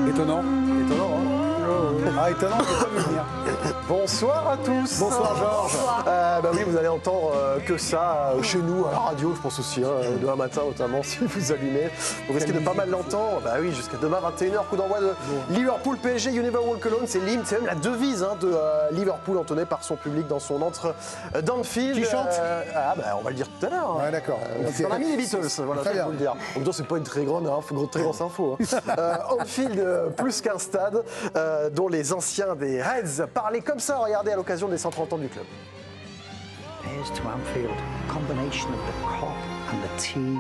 Étonnant. Étonnant, hein? Ah, étonnant, je peux pas venir. Bonsoir à tous. Bonsoir, Georges. Bah oui, vous allez entendre que ça chez nous, à la radio, je pense aussi, demain matin notamment, si vous allumez. Vous risquez de pas mal l'entendre. Bah oui, jusqu'à demain 21h, coup d'envoi de Liverpool PSG, You Never Walk Alone. C'est l'hymne, c'est même la devise de Liverpool entonnée par son public dans son entre d'Anfield. Qui chante On va le dire tout à l'heure. Ouais, d'accord. C'est un ami des Beatles, voilà, Très ça, bien. faut le dire. En même temps, c'est pas une très grande info. Anfield, plus qu'un stade dont les anciens des Reds parlaient comme ça, regardez, à l'occasion des 130 ans du club. Here's to Anfield, combination of the cop and the team,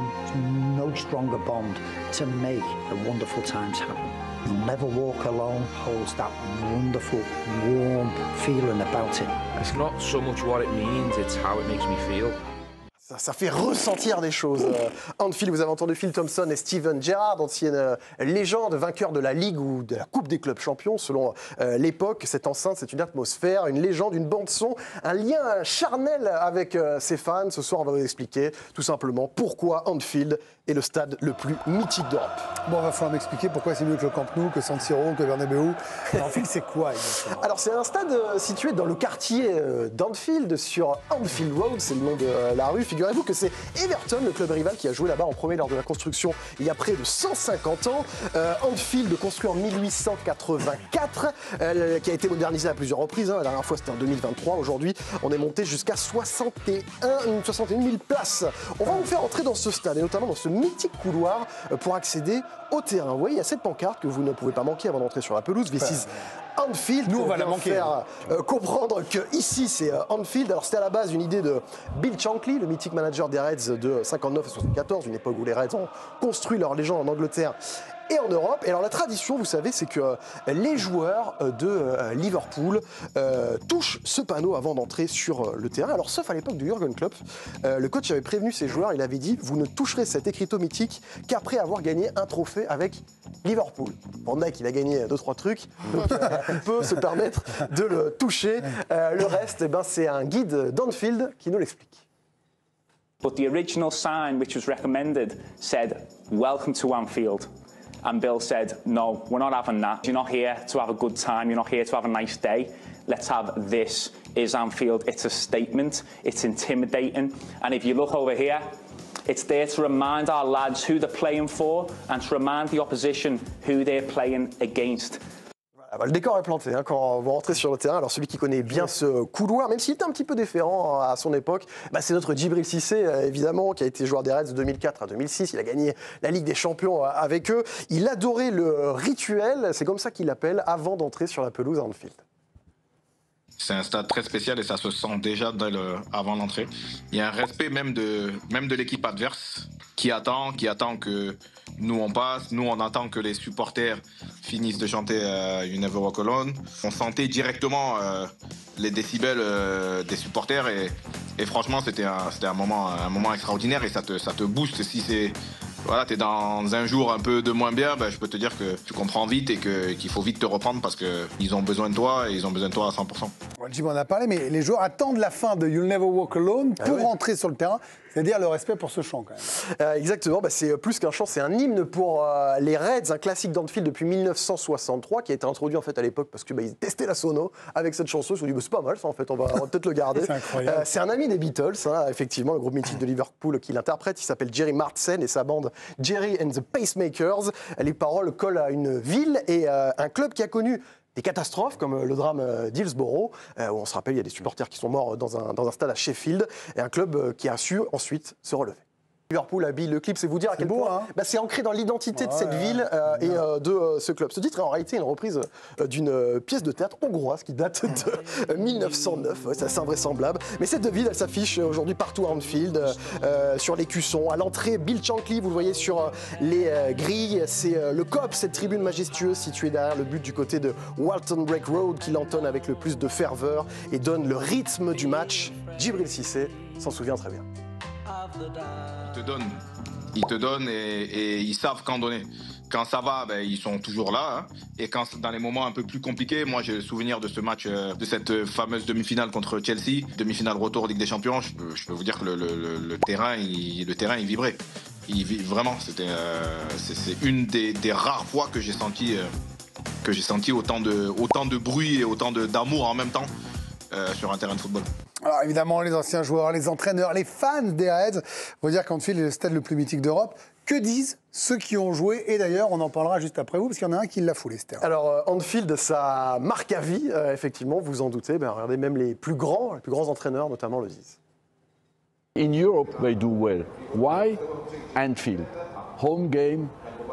no stronger bond to make the wonderful times happen. Never Walk Alone holds that wonderful, warm feeling about it. It's not so much what it means, it's how it makes me feel. Ça fait ressentir des choses. Anfield, vous avez entendu Phil Thompson et Steven Gerrard, ancienne légende, vainqueur de la Ligue ou de la Coupe des clubs champions, selon l'époque. Cette enceinte, c'est une atmosphère, une légende, une bande-son, un lien charnel avec ses fans. Ce soir, on va vous expliquer tout simplement pourquoi Anfield est le stade le plus mythique d'Europe. Bon, il va falloir m'expliquer pourquoi c'est mieux que le Camp Nou, que San Siro, que Bernabeu. Anfield, c'est quoi exactement? Alors, c'est un stade situé dans le quartier d'Anfield, sur Anfield Road, c'est le nom de la rue. Figurez-vous que c'est Everton, le club rival, qui a joué là-bas en premier lors de la construction il y a près de 150 ans. Anfield, construit en 1884, qui a été modernisé à plusieurs reprises. La dernière fois, c'était en 2023. Aujourd'hui, on est monté jusqu'à 61 000 places. On va vous faire entrer dans ce stade, et notamment dans ce mythique couloir pour accéder au terrain. Vous voyez, il y a cette pancarte que vous ne pouvez pas manquer avant d'entrer sur la pelouse. This is Anfield. Nous, on va la pour manquer. faire comprendre que ici c'est Anfield. Alors c'était à la base une idée de Bill Shankly, le mythique manager des Reds de 59 et 74, une époque où les Reds ont construit leur légende en Angleterre et en Europe. Et alors la tradition, vous savez, c'est que les joueurs de Liverpool touchent ce panneau avant d'entrer sur le terrain. Alors sauf à l'époque de Jürgen Klopp, le coach avait prévenu ses joueurs, il avait dit « Vous ne toucherez cet écriteau mythique qu'après avoir gagné un trophée avec Liverpool ». Van Dijk, il a gagné 2-3 trucs, donc il peut se permettre de le toucher. Le reste, c'est un guide d'Anfield qui nous l'explique. But the original sign which was recommended said, "Welcome to Anfield." And Bill said, "No, we're not having that. You're not here to have a good time. You're not here to have a nice day. Let's have this is Anfield. It's a statement. It's intimidating. And if you look over here, it's there to remind our lads who they're playing for and to remind the opposition who they're playing against." Le décor est planté quand vous rentrez sur le terrain. Alors celui qui connaît bien ce couloir, même s'il était un petit peu différent à son époque, c'est notre Djibril Cissé, évidemment, qui a été joueur des Reds de 2004 à 2006. Il a gagné la Ligue des Champions avec eux. Il adorait le rituel, c'est comme ça qu'il l'appelle, avant d'entrer sur la pelouse à Anfield. C'est un stade très spécial et ça se sent déjà avant l'entrée. Il y a un respect même de l'équipe adverse qui attend que nous on passe. Nous on attend que les supporters finissent de chanter You Never Walk Alone. On sentait directement les décibels des supporters et franchement c'était un moment extraordinaire et ça te booste. Si c'est t'es dans un jour un peu de moins bien, je peux te dire que tu comprends vite et qu'il faut vite te reprendre parce qu'ils ont besoin de toi et ils ont besoin de toi à 100%. Jim en a parlé, mais les joueurs attendent la fin de You'll Never Walk Alone pour rentrer sur le terrain. C'est-à-dire le respect pour ce chant, quand même. Exactement, c'est plus qu'un chant, c'est un hymne pour les Reds, un classique d'Anfield depuis 1963, qui a été introduit en fait à l'époque parce qu'ils testaient la sono avec cette chanson. Ils se sont dit, c'est pas mal ça en fait, on va peut-être le garder. C'est incroyable. C'est un ami des Beatles, effectivement, le groupe mythique de Liverpool qui l'interprète. Il s'appelle Jerry Martsen et sa bande Jerry and the Pacemakers. Les paroles collent à une ville et un club qui a connu des catastrophes comme le drame d'Hillsborough, où on se rappelle, il y a des supporters qui sont morts dans un stade à Sheffield, et un club qui a su ensuite se relever. Liverpool habille le clip, c'est vous dire à quel point c'est ancré dans l'identité de cette ville et de ce club. Ce titre est en réalité une reprise d'une pièce de théâtre hongroise qui date de 1909, c'est assez invraisemblable. Mais cette devise, elle s'affiche aujourd'hui partout à Anfield, sur l'écusson, à l'entrée. Bill Shankly, vous le voyez sur les grilles, c'est le COP, cette tribune majestueuse située derrière le but du côté de Walton Break Road qui l'entonne avec le plus de ferveur et donne le rythme du match. Djibril Cissé s'en souvient très bien. Ils te donnent et ils savent quand donner. Quand ça va, ils sont toujours là. Et quand dans les moments un peu plus compliqués, moi j'ai le souvenir de ce match, de cette fameuse demi-finale contre Chelsea, demi-finale retour Ligue des Champions. Je peux vous dire que le terrain il vibrait. Vraiment, c'est une des rares fois que j'ai senti autant de bruit et autant d'amour en même temps sur un terrain de football. Alors évidemment, les anciens joueurs, les entraîneurs, les fans des Reds vont dire qu'Anfield est le stade le plus mythique d'Europe. Que disent ceux qui ont joué? Et d'ailleurs, on en parlera juste après vous, parce qu'il y en a un qui l'a foulé, ce terrain. Alors, Anfield, ça marque à vie, effectivement, vous en doutez. Regardez, même les plus grands entraîneurs, notamment, le disent. In Europe, they do well. Why? Anfield. Home game.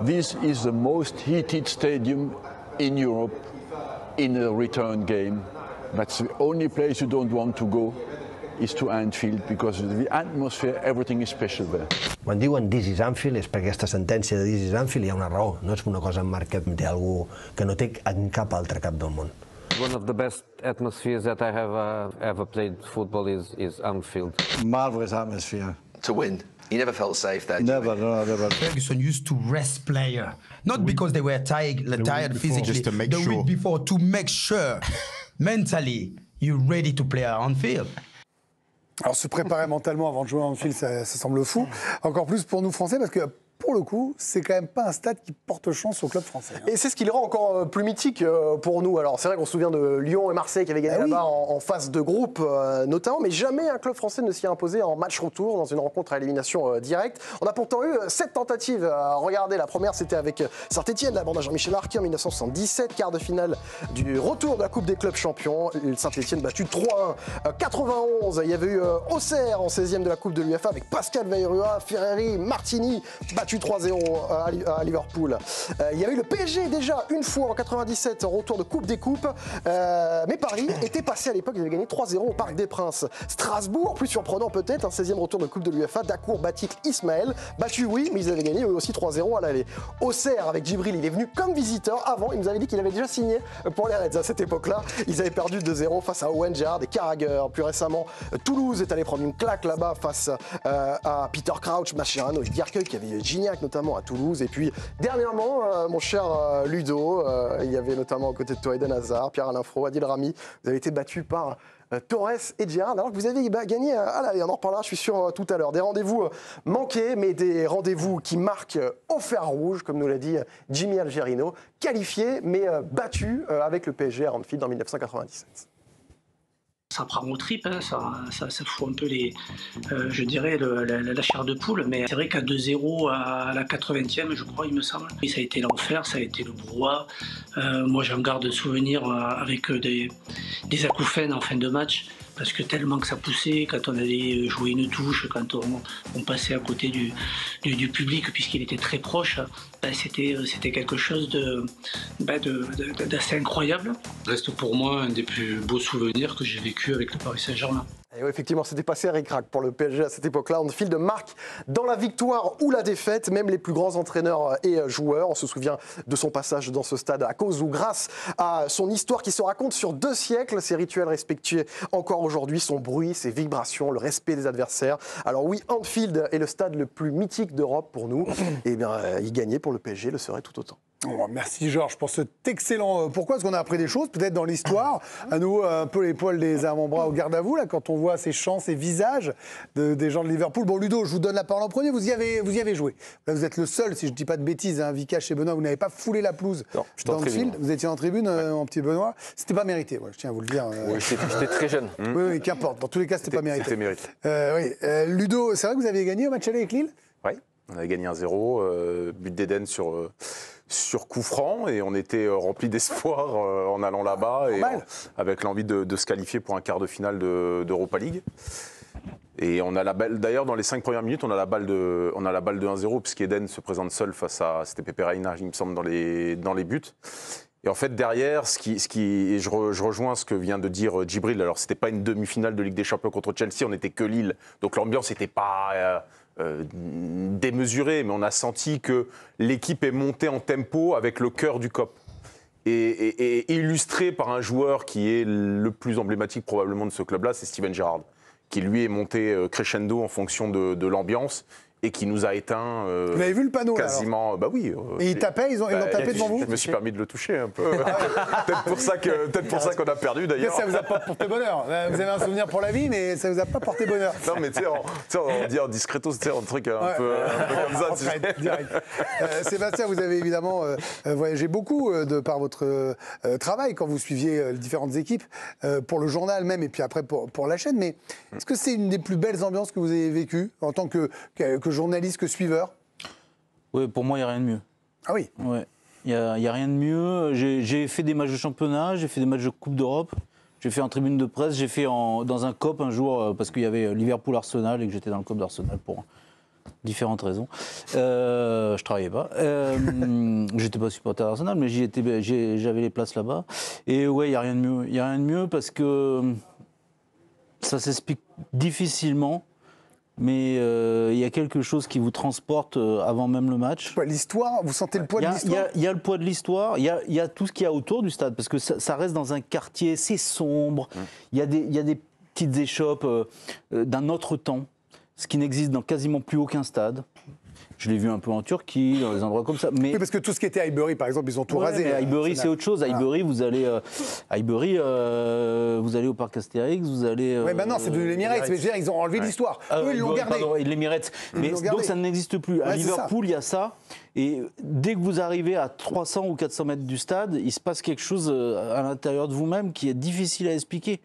This is the most heated stadium in Europe in a return game. That's the only place you don't want to go is to Anfield because the atmosphere, everything is special there. Quan diuen This is Anfield és per aquesta sentència de This is Anfield hi ha una raó, no és una cosa en marca d'algú que no té en cap altre cap del món. One of the best atmospheres that I have ever played football is Anfield. Marvelous atmosphere. To win. You never felt safe there? Never, no, never. Ferguson used to rest player, not because they were tired physically, just to make the sure. week before, to make sure mentally you're ready to play on field. Alors se préparer mentalement avant de jouer à Anfield, ça semble fou. Encore plus pour nous Français, parce que pour le coup, c'est quand même pas un stade qui porte chance au club français. Et c'est ce qui le rend encore plus mythique pour nous. Alors c'est vrai qu'on se souvient de Lyon et Marseille qui avaient gagné là-bas en phase de groupe notamment, mais jamais un club français ne s'y est imposé en match retour dans une rencontre à élimination directe. On a pourtant eu 7 tentatives. Regardez, la première c'était avec Saint-Etienne, la bande à Jean-Michel Arquet en 1977, quart de finale du retour de la Coupe des clubs champions. Saint-Etienne battu 3-1. 91, il y avait eu Auxerre en 16e de la Coupe de l'UEFA avec Pascal Vairua, Ferreri, Martini, battu 3-0 à Liverpool. Il y a eu le PSG déjà une fois en 97, retour de Coupe des Coupes. Mais Paris était passé à l'époque, ils avaient gagné 3-0 au Parc des Princes. Strasbourg, plus surprenant peut-être, un 16e retour de Coupe de l'UEFA. Dakour, Batik, Ismaël, battu oui, mais ils avaient gagné eux aussi 3-0 à l'aller. Auxerre avec Djibril, il est venu comme visiteur. Avant, il nous avait dit qu'il avait déjà signé pour les Reds. À cette époque-là, ils avaient perdu 2-0 face à Owen Gerrard et Carragher. Plus récemment, Toulouse est allé prendre une claque là-bas face à Peter Crouch, Mascherano et Dierkeuil, qui avait Gignac notamment à Toulouse. Et puis dernièrement, mon cher Ludo, il y avait notamment aux côtés de toi Eden Hazard, Pierre-Alain Fro, Adil Rami. Vous avez été battus par Torres et Gerrard, alors que vous avez gagné à l'aller. On en reparlera, je suis sûr, tout à l'heure. Des rendez-vous manqués, mais des rendez-vous qui marquent au fer rouge, comme nous l'a dit Jimmy Algerino, qualifié, mais battu avec le PSG à Anfield en 1997. Ça prend aux tripes, hein, ça fout un peu je dirais, la chair de poule. Mais c'est vrai qu'à 2-0 à la 80e, je crois, il me semble, ça a été l'enfer, ça a été le brouhaha. Moi, j'en garde souvenir avec des acouphènes en fin de match. Parce que tellement que ça poussait, quand on allait jouer une touche, quand on passait à côté du public, puisqu'il était très proche, c'était quelque chose d'assez incroyable. Reste pour moi un des plus beaux souvenirs que j'ai vécu avec le Paris Saint-Germain. Et oui, effectivement, c'était passé à ric-rac pour le PSG à cette époque-là. Anfield marque dans la victoire ou la défaite, même les plus grands entraîneurs et joueurs. On se souvient de son passage dans ce stade à cause ou grâce à son histoire qui se raconte sur 2 siècles, ses rituels respectués encore aujourd'hui, son bruit, ses vibrations, le respect des adversaires. Alors oui, Anfield est le stade le plus mythique d'Europe pour nous. Et bien, y gagner pour le PSG le serait tout autant. Oh, merci Georges pour cet excellent... Pourquoi? Parce qu'on a appris des choses, peut-être dans l'histoire. À nous, un peu les poils des avant-bras au garde à vous, là, quand on voit ces chants, ces visages des gens de Liverpool. Bon, Ludo, je vous donne la parole en premier. Vous y avez joué. Là, vous êtes le seul, si je ne dis pas de bêtises, Vikash et Benoît, vous n'avez pas foulé la pelouse dans le field. Vous étiez en tribune, mon petit Benoît. C'était pas mérité, je tiens à vous le dire. Oui, j'étais très jeune. Oui, qu'importe. Dans tous les cas, c'était pas mérité. C'était mérité. Ludo, c'est vrai que vous aviez gagné au match aller avec Lille? Oui, on avait gagné 1-0, but d'Eden sur coup franc, et on était rempli d'espoir en allant là-bas et avec l'envie de se qualifier pour un quart de finale d'Europa League. Et on a la balle, d'ailleurs dans les 5 premières minutes, on a la balle de 1-0 puisqu'Eden se présente seul face à, c'était Pepe Reina, il me semble, dans les buts. Et en fait derrière, et je rejoins ce que vient de dire Djibril, alors c'était pas une demi-finale de Ligue des Champions contre Chelsea, on n'était que Lille, donc l'ambiance n'était pas démesurée, mais on a senti que l'équipe est montée en tempo avec le cœur du COP. Et illustré par un joueur qui est le plus emblématique probablement de ce club-là, c'est Steven Gerrard, qui lui est monté crescendo en fonction de l'ambiance et qui nous a éteint. Vous avez vu le panneau quasiment, là, bah oui. Et ils tapaient, ils l'ont tapé devant vous. Je me suis permis de le toucher un peu. Peut-être pour ça qu'on a perdu d'ailleurs. Ça vous a pas porté bonheur. Vous avez un souvenir pour la vie, mais ça vous a pas porté bonheur. Non, mais tu sais, on dit en discretos, tu sais, un truc un peu comme ça. Direct. Sébastien, vous avez évidemment voyagé beaucoup de par votre travail quand vous suiviez les différentes équipes pour le journal même et puis après pour la chaîne. Mais est-ce que c'est une des plus belles ambiances que vous avez vécues en tant que journaliste, que suiveur? Oui, pour moi, il n'y a rien de mieux. Ah oui? Ouais. Il n'y a rien de mieux. J'ai fait des matchs de championnat, j'ai fait des matchs de Coupe d'Europe, j'ai fait en tribune de presse, j'ai fait dans un COP un jour parce qu'il y avait Liverpool-Arsenal et que j'étais dans le COP d'Arsenal pour différentes raisons. Je travaillais pas. J'étais pas supporter d'Arsenal, mais j'avais les places là-bas. Et ouais, il n'y a rien de mieux. Il n'y a rien de mieux parce que ça s'explique difficilement. Mais il y a quelque chose qui vous transporte avant même le match. L'histoire, vous sentez le poids de l'histoire? Il y a le poids de l'histoire, il y a tout ce qu'il y a autour du stade, parce que ça reste dans un quartier, c'est sombre, il y a des petites échoppes d'un autre temps, ce qui n'existe dans quasiment plus aucun stade. Je l'ai vu un peu en Turquie, dans des endroits comme ça. Mais... Oui, parce que tout ce qui était à Highbury, par exemple, ils ont tout rasé. Mais Highbury, c'est autre chose. À Highbury, vous allez, vous allez au parc Astérix, vous allez... Oui, non, c'est devenu l'Emirates. Mais ils ont enlevé l'histoire. Eux, ils l'ont gardé. Pardon, l'Emirates. Mais donc, ça n'existe plus. À Liverpool, il y a ça. Et dès que vous arrivez à 300 ou 400 mètres du stade, il se passe quelque chose à l'intérieur de vous-même qui est difficile à expliquer.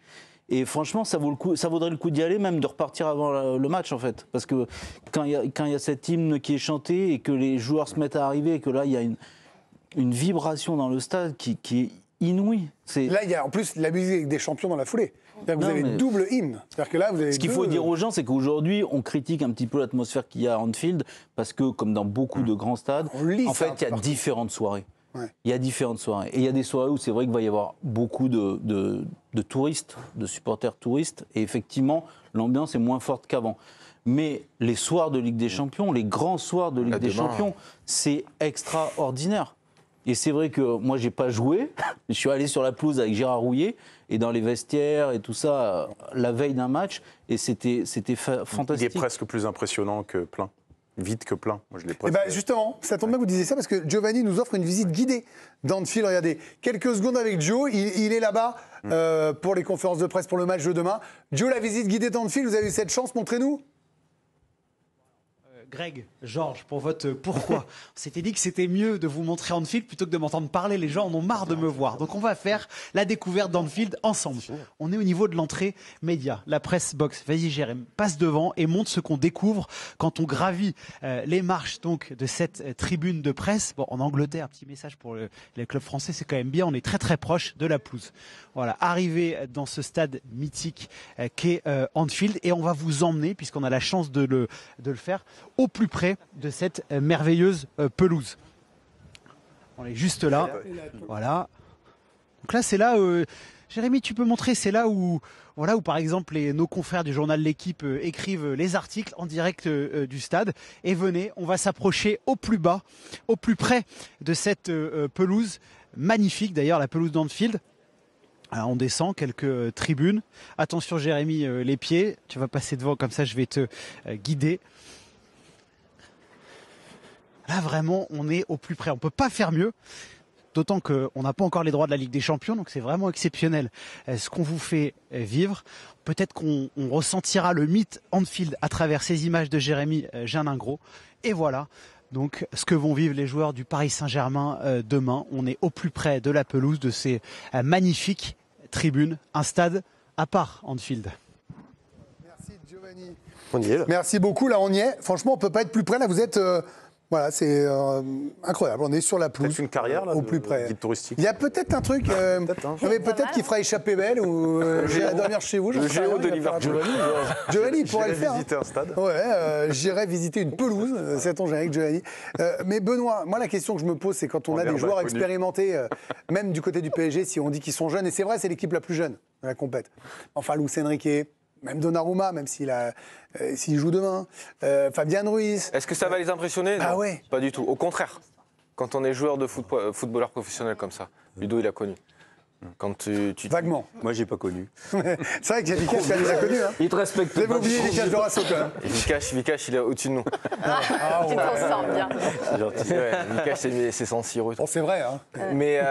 Et franchement, ça vaudrait le coup d'y aller, même de repartir avant le match, en fait. Parce que quand il y a cet hymne qui est chanté et que les joueurs se mettent à arriver et que là, il y a une vibration dans le stade qui est inouïe. Là, il y a en plus la musique des champions dans la foulée. Vous avez double hymne. C'est-à-dire que là, vous avez Ce qu'il faut dire aux gens, c'est qu'aujourd'hui, on critique un petit peu l'atmosphère qu'il y a à Anfield, parce que, comme dans beaucoup de grands stades, en fait, il y a différentes soirées. Ouais. Il y a différentes soirées. Et il y a des soirées où c'est vrai qu'il va y avoir beaucoup de touristes, de supporters touristes. Et effectivement, l'ambiance est moins forte qu'avant. Mais les soirs de Ligue des Champions, les grands soirs de Ligue des Champions, c'est extraordinaire. Et c'est vrai que moi, je n'ai pas joué. Je suis allé sur la pelouse avec Gérard Rouillet et dans les vestiaires et tout ça, la veille d'un match. Et c'était fantastique. Il est presque plus impressionnant que plein. Vite que plein. Moi, je l'ai presque... justement, ça tombe bien que vous disiez ça parce que Giovanni nous offre une visite guidée d'Anfield. Regardez, quelques secondes avec Joe. Il est là-bas pour les conférences de presse pour le match de demain. Joe, la visite guidée d'Anfield, vous avez eu cette chance, montrez-nous. Greg, Georges, pour votre pourquoi. On s'était dit que c'était mieux de vous montrer Anfield plutôt que de m'entendre parler. Les gens en ont marre de me voir. Donc on va faire la découverte d'Anfield ensemble. On est au niveau de l'entrée média, la presse box. Vas-y Jérém, passe devant et montre ce qu'on découvre quand on gravit les marches donc de cette tribune de presse. Bon, en Angleterre, petit message pour les clubs français, c'est quand même bien. On est très très proche de la pelouse. Voilà, arrivé dans ce stade mythique qu'est Anfield et on va vous emmener, puisqu'on a la chance de le faire, au plus près de cette merveilleuse pelouse. On est juste là. Voilà. Donc là, c'est là... Jérémy, tu peux montrer, c'est là où par exemple nos confrères du journal L'Équipe écrivent les articles en direct du stade. Et venez, on va s'approcher au plus bas, au plus près de cette pelouse magnifique, d'ailleurs la pelouse d'Anfield. Alors, on descend, quelques tribunes. Attention Jérémy, les pieds, tu vas passer devant comme ça, je vais te guider. Là, vraiment, on est au plus près. On ne peut pas faire mieux, d'autant qu'on n'a pas encore les droits de la Ligue des Champions, donc c'est vraiment exceptionnel ce qu'on vous fait vivre. Peut-être qu'on ressentira le mythe Anfield à travers ces images de Jérémy Jeannin-Gros. Et voilà, donc, ce que vont vivre les joueurs du Paris Saint-Germain demain. On est au plus près de la pelouse, de ces magnifiques tribunes. Un stade à part, Anfield. Merci, Giovanni. On y est, là. Merci beaucoup, là, on y est. Franchement, on ne peut pas être plus près. Là, vous êtes... Voilà, c'est incroyable. On est sur la pelouse. Peut-être une carrière là, au plus près. Guide touristique. Il y a peut-être un truc. Peut-être qu'il fera échapper belle ou j'irai dormir chez vous. Le géo de Liverpool. Giovanni pourrait le faire. Visiter un stade. Ouais, j'irai visiter une pelouse. Sait-on jamais avec Giovanni. Mais Benoît, moi la question que je me pose, c'est quand on a des joueurs expérimentés, même du côté du PSG, si on dit qu'ils sont jeunes, et c'est vrai, c'est l'équipe la plus jeune de la compète. Enfin, Luis Enrique. Même Donnarumma, même s'il joue demain. Fabian Ruiz. Est-ce que ça va les impressionner? Ah ouais. Pas du tout. Au contraire, quand on est joueur de footballeur professionnel comme ça, Ludo, il a connu. Quand Vaguement. Moi, j'ai pas connu. C'est vrai que j'ai Vikash, tu les as connus. Hein. Il te respecte. Vous avez oublié Vikash Dorasso quand même. Vikash, il est au-dessus de nous. Tu t'en sors bien. C'est gentil. Ouais, Vikash, c'est San-Siro. Bon, c'est vrai. Hein. Mais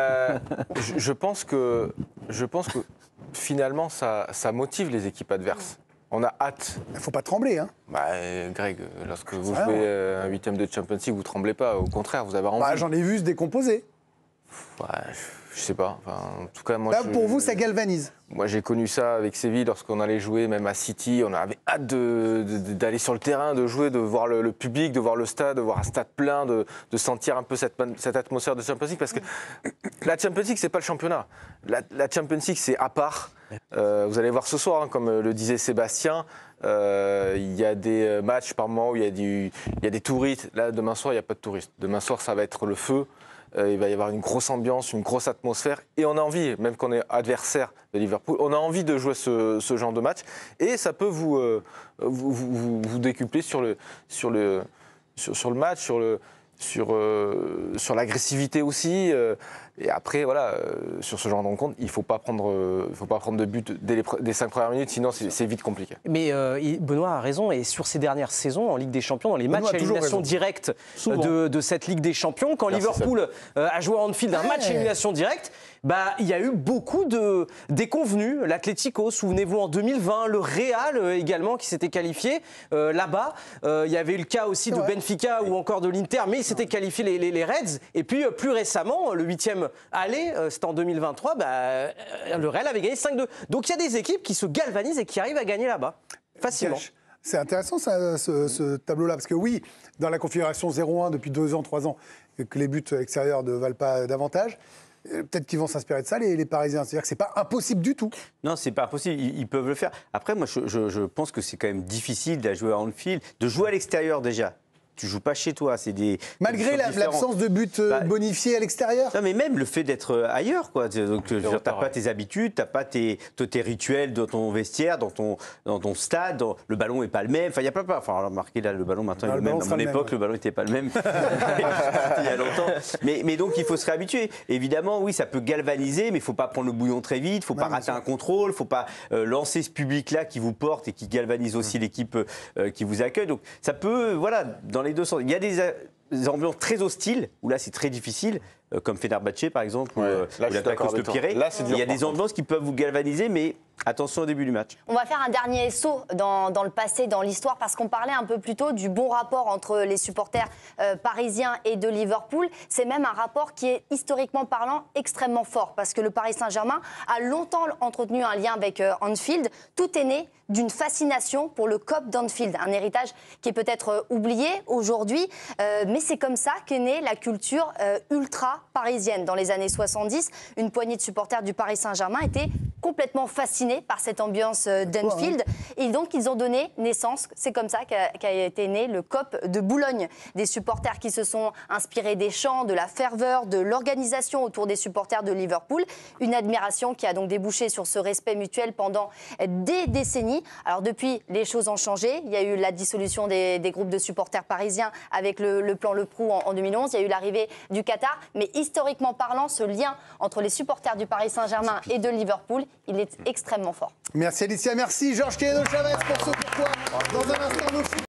je pense que finalement, ça motive les équipes adverses. On a hâte. Il ne faut pas trembler. Hein. Bah, Greg, lorsque vous jouez un 8e de Champions League, vous ne tremblez pas. Au contraire, vous avez envie. Bah, j'en ai vu se décomposer. Ouais, je sais pas. Enfin, en tout cas, moi. Là, pour vous, ça galvanise. Moi, j'ai connu ça avec Séville lorsqu'on allait jouer, même à City. On avait hâte d'aller sur le terrain, de jouer, de voir le public, de voir le stade, de voir un stade plein, de sentir un peu cette atmosphère de Champions League. Parce que la Champions League, c'est pas le championnat. La Champions League, c'est à part. Vous allez voir ce soir, hein, comme le disait Sébastien, il y a des matchs par moment où il y a des touristes. Là, demain soir, il n'y a pas de touristes. Demain soir, ça va être le feu. Il va y avoir une grosse ambiance, une grosse atmosphère. Et on a envie, même qu'on est adversaire de Liverpool, on a envie de jouer ce genre de match. Et ça peut vous décupler sur le match, sur l'agressivité aussi. Et après, voilà, sur ce genre de rencontre, il ne faut pas prendre de but dès les 5 premières minutes, sinon c'est vite compliqué. Mais Benoît a raison, et sur ces dernières saisons en Ligue des Champions, dans les matchs à élimination directe de cette Ligue des Champions, quand Liverpool a joué à Anfield un match à élimination directe, bah, il y a eu beaucoup de déconvenus. L'Atlético, souvenez-vous, en 2020, le Real également qui s'était qualifié là-bas. Il y avait eu le cas aussi de Benfica ou encore de l'Inter, mais ils s'étaient qualifiés les Reds. Et puis plus récemment, le 8e aller, c'était en 2023, le Real avait gagné 5-2. Donc il y a des équipes qui se galvanisent et qui arrivent à gagner là-bas, facilement. C'est intéressant ce tableau-là, parce que oui, dans la configuration 0-1 depuis 2 ans, 3 ans, que les buts extérieurs ne valent pas davantage, peut-être qu'ils vont s'inspirer de ça, les Parisiens. C'est-à-dire que c'est pas impossible du tout. Non, c'est pas impossible. Ils peuvent le faire. Après, moi, je pense que c'est quand même difficile de jouer à Anfield, de jouer à l'extérieur déjà. Tu joues pas chez toi, c'est des. Malgré l'absence de but bonifié à l'extérieur. Non, mais même le fait d'être ailleurs, quoi. Donc, t'as pas tes habitudes, t'as pas tes rituels dans ton vestiaire, dans ton stade. Le ballon est pas le même. Enfin, il y a pas. Enfin, remarquez là, le ballon maintenant il est le même. À mon époque, le ballon n'était pas le même. Il y a longtemps. Mais donc, il faut se réhabituer. Évidemment, oui, ça peut galvaniser, mais il faut pas prendre le bouillon très vite. Faut pas rater un contrôle. Faut pas lancer ce public-là qui vous porte et qui galvanise aussi l'équipe qui vous accueille. Donc, ça peut, voilà, dans les deux sens. Il y a des ambiances très hostiles, où là c'est très difficile, comme Fenerbahçe par exemple, ou l'Atakos Le Pirée. Il y a des ambiances qui peuvent vous galvaniser, mais attention au début du match. On va faire un dernier saut dans le passé, dans l'histoire, parce qu'on parlait un peu plus tôt du bon rapport entre les supporters parisiens et de Liverpool. C'est même un rapport qui est, historiquement parlant, extrêmement fort, parce que le Paris Saint-Germain a longtemps entretenu un lien avec Anfield. Tout est né d'une fascination pour le COP d'Anfield, un héritage qui est peut-être oublié aujourd'hui, mais c'est comme ça qu'est née la culture ultra parisienne. Dans les années 70, une poignée de supporters du Paris Saint-Germain étaient complètement fascinés par cette ambiance d'Anfield, et donc ils ont donné naissance, c'est comme ça qu'a été né le COP de Boulogne, des supporters qui se sont inspirés des chants, de la ferveur, de l'organisation autour des supporters de Liverpool, une admiration qui a donc débouché sur ce respect mutuel pendant des décennies. Alors depuis, les choses ont changé. Il y a eu la dissolution des groupes de supporters parisiens avec le plan Le Prou en 2011. Il y a eu l'arrivée du Qatar. Mais historiquement parlant, ce lien entre les supporters du Paris Saint-Germain et de Liverpool, il est extrêmement fort. Merci Alicia, merci Georges Keno-Chavez pour ce pourquoi. Dans un instant, nos